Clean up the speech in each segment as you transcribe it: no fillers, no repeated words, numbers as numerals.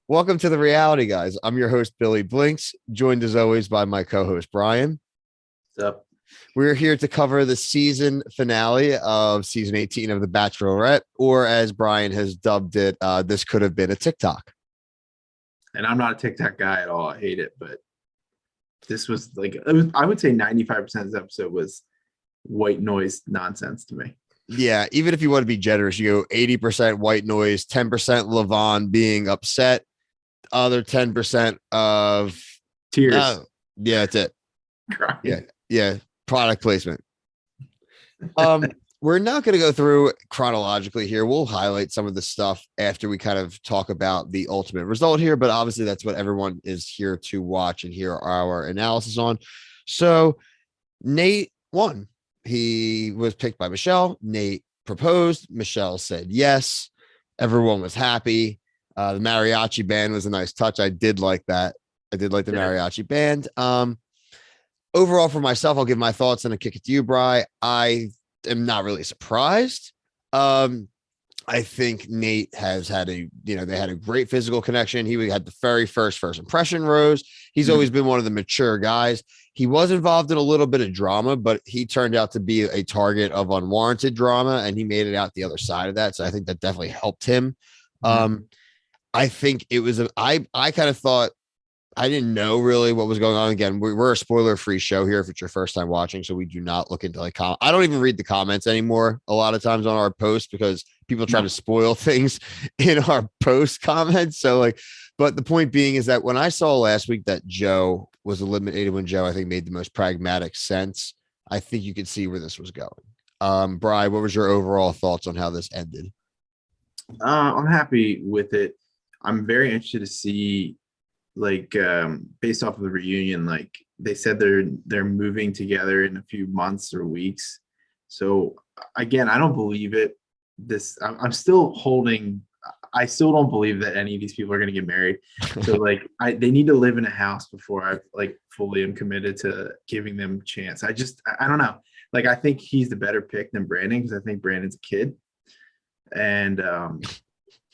Welcome to the Reality Guys. I'm your host, Billy Blinks, joined as always by my co-host, Brian. What's up? We're here to cover the season finale of season 18 of The Bachelorette, or as Brian has dubbed it, this could have been a TikTok. And I'm not a TikTok guy at all. I hate it, but this was I would say 95% of this episode was white noise nonsense to me. Yeah, even if you want to be generous, you go 80% white noise, 10% Levon being upset, other 10% of Tears. yeah, that's it. Crying. Yeah. Product placement. We're not going to go through chronologically here. We'll highlight some of the stuff after we kind of talk about the ultimate result here, but obviously that's what everyone is here to watch and hear our analysis on. So Nate won. He was picked by Michelle. Nate proposed. Michelle said yes. Everyone was happy. The mariachi band was a nice touch. I did like that. I did like the mariachi band. Overall, for myself, I'll give my thoughts and I'll kick it to you, Bri. I am not really surprised. I think Nate has had they had a great physical connection. He had the very first impression rose. He's always been one of the mature guys. He was involved in a little bit of drama, but he turned out to be a target of unwarranted drama, and he made it out the other side of that. So I think that definitely helped him. I think it was I kind of thought I didn't know really what was going on. Again, we're a spoiler-free show here if it's your first time watching, so we do not look into I don't even read the comments anymore a lot of times on our posts because people try to spoil things in our post comments. So but the point being is that when I saw last week that Joe was eliminated, when Joe I think made the most pragmatic sense, I think you could see where this was going. Bri, what was your overall thoughts on how this ended? I'm happy with it. I'm very interested to see based off of the reunion, they said they're moving together in a few months or weeks. So again, I don't believe it. I'm still holding. I still don't believe that any of these people are going to get married. So they need to live in a house before I fully am committed to giving them a chance. I don't know. I think he's the better pick than Brandon because I think Brandon's a kid, and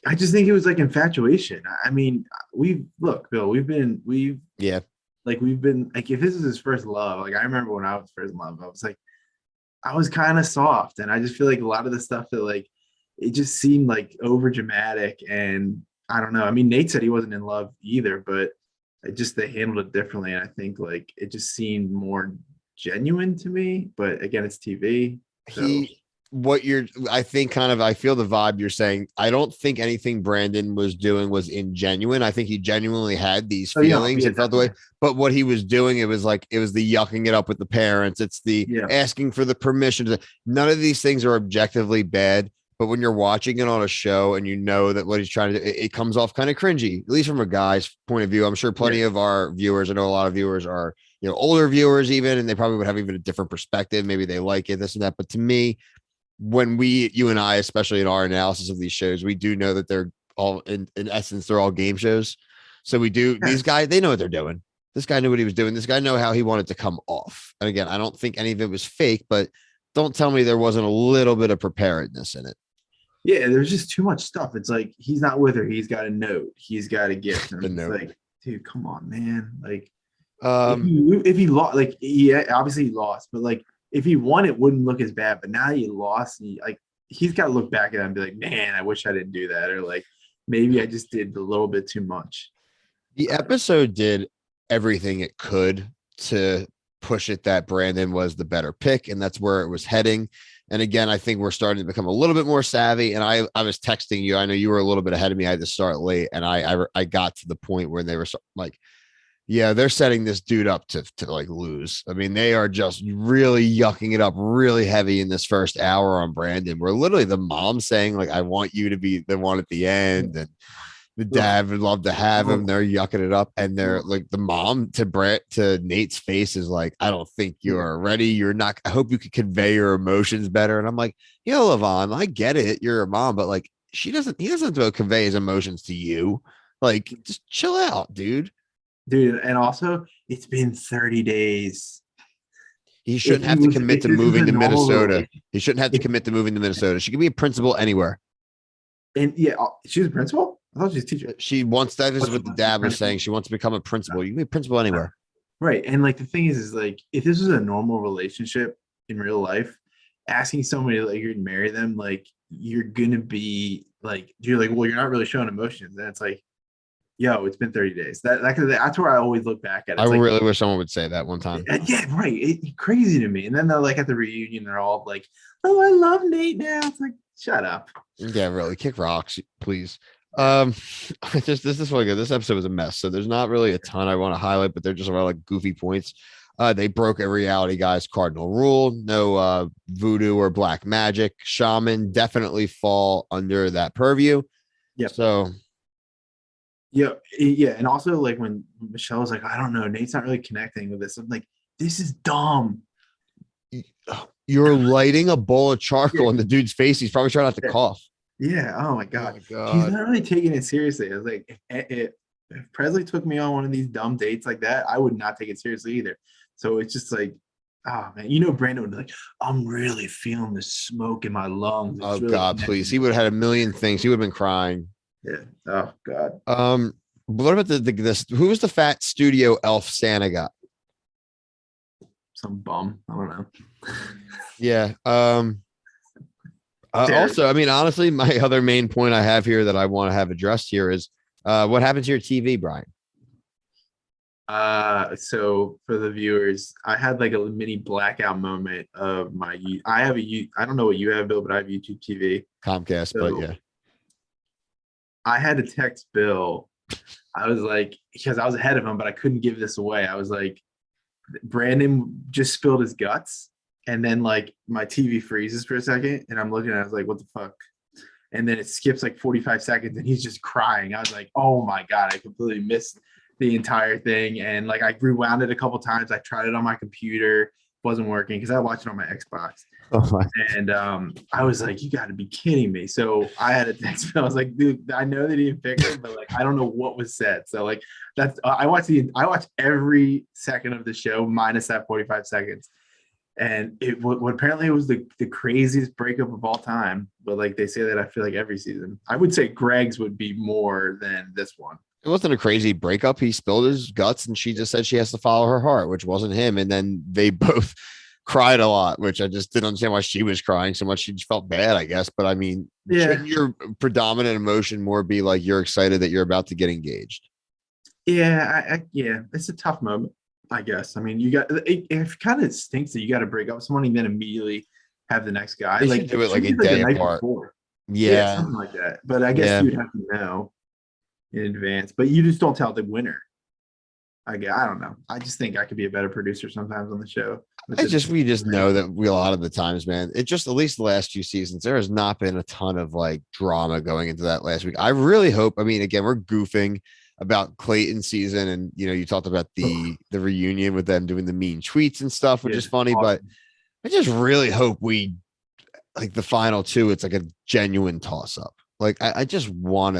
I just think it was infatuation. I mean, Bill, we've been if this is his first love, I remember when I was first in love, I was kind of soft, and I just feel like a lot of the stuff that it just seemed over dramatic, and I don't know. I mean, Nate said he wasn't in love either, but they handled it differently, and I think it just seemed more genuine to me. But again, it's TV. So. I feel the vibe you're saying. I don't think anything Brandon was doing was ingenuine. I think he genuinely had these feelings and felt the way, but what he was doing, it was the yucking it up with the parents. It's the asking for the permission. None of these things are objectively bad, but when you're watching it on a show and you know that what he's trying to do, it comes off kind of cringy, at least from a guy's point of view. I'm sure plenty of our viewers, I know a lot of viewers are, older viewers even, and they probably would have even a different perspective. Maybe they like it, this and that. But to me, when you and I, especially in our analysis of these shows, we do know that they're all in essence, they're all game shows. So we do, these guys, they know what they're doing. This guy knew what he was doing. This guy knew how he wanted to come off. And again, I don't think any of it was fake, but don't tell me there wasn't a little bit of preparedness in it. Yeah, there's just too much stuff. It's he's not with her. He's got a note. He's got a gift. And it's dude, come on, man. If he lost, obviously he lost, but if he won, it wouldn't look as bad. But now he lost, and he's got to look back at it and be man, I wish I didn't do that, or maybe I just did a little bit too much. The episode did everything it could to push it that Brandon was the better pick, and that's where it was heading. And again, I think we're starting to become a little bit more savvy. And I was texting you. I know you were a little bit ahead of me. I had to start late, and I got to the point where they were yeah, they're setting this dude up to lose. I mean, they are just really yucking it up really heavy in this first hour on Brandon. We're literally the mom saying I want you to be the one at the end, and the dad would love to have him. They're yucking it up, and they're the mom to Nate's face is I don't think you're ready. You're not. I hope you could convey your emotions better. And I'm Levon, I get it. You're a mom, but he doesn't have to convey his emotions to you. Just chill out, dude. Dude, and also it's been 30 days. He shouldn't have to commit to moving to Minnesota. He shouldn't have to commit to moving to Minnesota. She could be a principal anywhere. And yeah, she's a principal? I thought she was a teacher. She wants that is what the dad was saying. She wants to become a principal. You can be a principal anywhere. Right. And like the thing is like if this was a normal relationship in real life, asking somebody like you're to marry them, like you're gonna be like you're like, well, you're not really showing emotions. And it's like, yo, it's been 30 days. That's where I always look back at it. I It's like, really wish someone would say that one time. yeah, right. It's crazy to me. And then they're like at the reunion, they're all like, oh, I love Nate now. It's like, shut up. Yeah, really. Kick rocks, please. This is really good. This episode was a mess. So there's not really a ton I want to highlight, but they're just a lot of like goofy points. They broke a Reality Guys cardinal rule. No voodoo or black magic. Shaman definitely fall under that purview. Yeah. So yeah. And also like when Michelle was like, I don't know, Nate's not really connecting with this. I'm like, this is dumb. you're lighting a bowl of charcoal in the dude's face. He's probably trying not to cough. Yeah. Oh my God. Oh my God. He's not really taking it seriously. I was like, if Presley took me on one of these dumb dates like that, I would not take it seriously either. So it's just like, oh man, Brandon would be like, I'm really feeling the smoke in my lungs. Oh God, please. He would have had a million things. He would have been crying. Yeah. Oh God. What about this? Who was the fat studio elf Santa got? Some bum. I don't know. Yeah. Also, I mean, honestly, my other main point I have here that I want to have addressed here is what happened to your TV, Brian? So for the viewers, I had like a mini blackout moment of I don't know what you have, Bill, but I have YouTube TV. Comcast, So but yeah. I had to text Bill. I was like, because I was ahead of him, but I couldn't give this away. I was like, Brandon just spilled his guts. And then like my TV freezes for a second and I'm looking at it, I was like, what the fuck? And then it skips like 45 seconds and he's just crying. I was like, oh my God, I completely missed the entire thing. And like I rewound it a couple times. I tried it on my computer, wasn't working because I watched it on my Xbox. Oh my. And I was like, you got to be kidding me. So I had a text. I was like, dude, I know they didn't pick it, but like I don't know what was said. So like that's I watched every second of the show minus that 45 seconds. And apparently it was the craziest breakup of all time. But like they say that I feel like every season. I would say Greg's would be more than this one. It wasn't a crazy breakup. He spilled his guts and she just said she has to follow her heart, which wasn't him. And then they both cried a lot, which I just didn't understand why she was crying so much. She just felt bad, I guess. But I mean, shouldn't your predominant emotion more be like you're excited that you're about to get engaged? Yeah, yeah, it's a tough moment, I guess. I mean, it kind of stinks that you got to break up with someone and then immediately have the next guy. They like should do it like a day apart. Yeah, something like that. But I guess you'd have to know in advance. But you just don't tell the winner. I don't know. I just think I could be a better producer sometimes on the show. We just know that a lot of the times, man, it just, at least the last few seasons, there has not been a ton of like drama going into that last week. I really hope, I mean, again, we're goofing about Clayton's season and, you talked about the reunion with them doing the mean tweets and stuff, which is funny, awesome. But I just really hope we, like the final two, it's like a genuine toss up. Like, I just want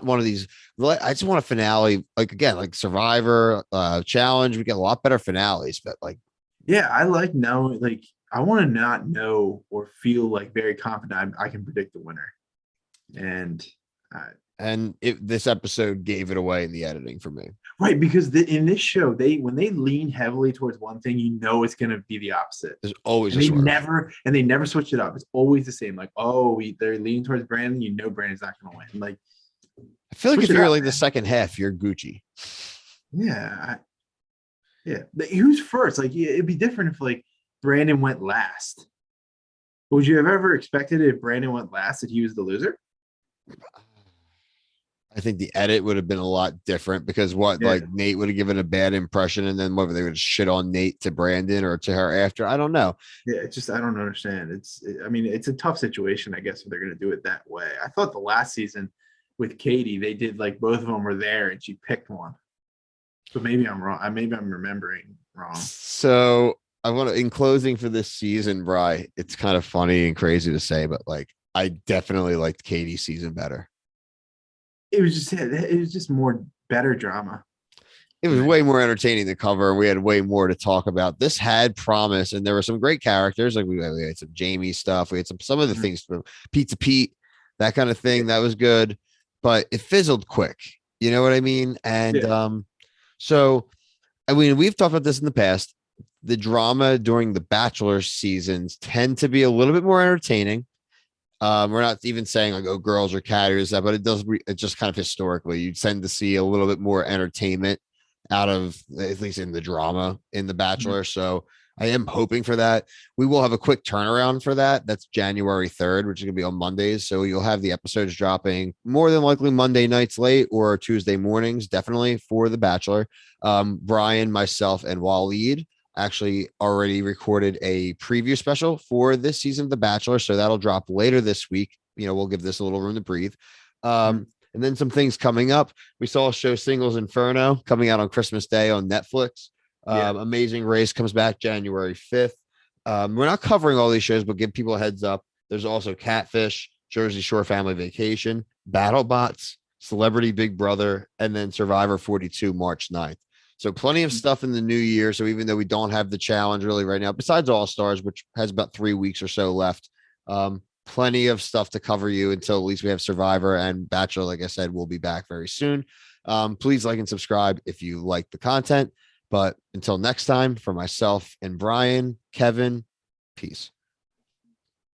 one of these. I just want a finale, like again, like Survivor, Challenge. We get a lot better finales, but like, yeah, I like knowing. Like, I want to not know or feel like very confident I can predict the winner. And this episode gave it away in the editing for me, right? Because in this show, when they lean heavily towards one thing, it's going to be the opposite. There's always they never switch it up. It's always the same. Like, they're leaning towards Brandon. Brandon's not going to win. Like, I feel like if you're like the second half, you're Gucci. Yeah, who's first? Like, it'd be different if like Brandon went last. Would you have ever expected if Brandon went last that he was the loser? I think the edit would have been a lot different because like Nate would have given a bad impression and then whether they would shit on Nate to Brandon or to her after. I don't know. Yeah, it's just, I don't understand. It's a tough situation, I guess, if they're going to do it that way. I thought the last season with Katie, they did like both of them were there and she picked one. So maybe I'm wrong. Maybe I'm remembering wrong. So I want to, in closing for this season, Bri, it's kind of funny and crazy to say, but like, I definitely liked Katie's season better. It was just more better drama. It was way more entertaining to cover. We had way more to talk about. This had promise, and there were some great characters. Like we had some Jamie stuff. We had some of the things from Pizza Pete, that kind of thing. That was good. but it fizzled quick. You know what I mean? And Yeah. so I mean, we've talked about this in the past. The drama during the Bachelor seasons tend to be a little bit more entertaining. We're not even saying like, oh, girls are cattiers, that, but it just kind of historically, you tend to see a little bit more entertainment out of, at least in the drama in The Mhm. Bachelor. So I am hoping for that. We will have a quick turnaround for that. That's January 3rd, which is going to be on Mondays. So you'll have the episodes dropping more than likely Monday nights late or Tuesday mornings, definitely for The Bachelor. Brian, myself, and Waleed actually already recorded a preview special for this season of The Bachelor. So that'll drop later this week. We'll give this a little room to breathe. Mhm. And then some things coming up. We saw a show Singles Inferno coming out on Christmas Day on Netflix. Yeah. Amazing Race comes back January 5th. We're not covering all these shows, but give people a heads up. There's also Catfish, Jersey Shore Family Vacation, BattleBots, Celebrity Big Brother, and then Survivor 42 March 9th. So plenty of stuff in the new year. So even though we don't have the challenge really right now, besides All Stars, which has about 3 weeks or so left, plenty of stuff to cover you until at least we have Survivor and Bachelor. Like I said, we'll be back very soon. Please like and subscribe if you like the content. But until next time, for myself and Brian, Kevin, peace.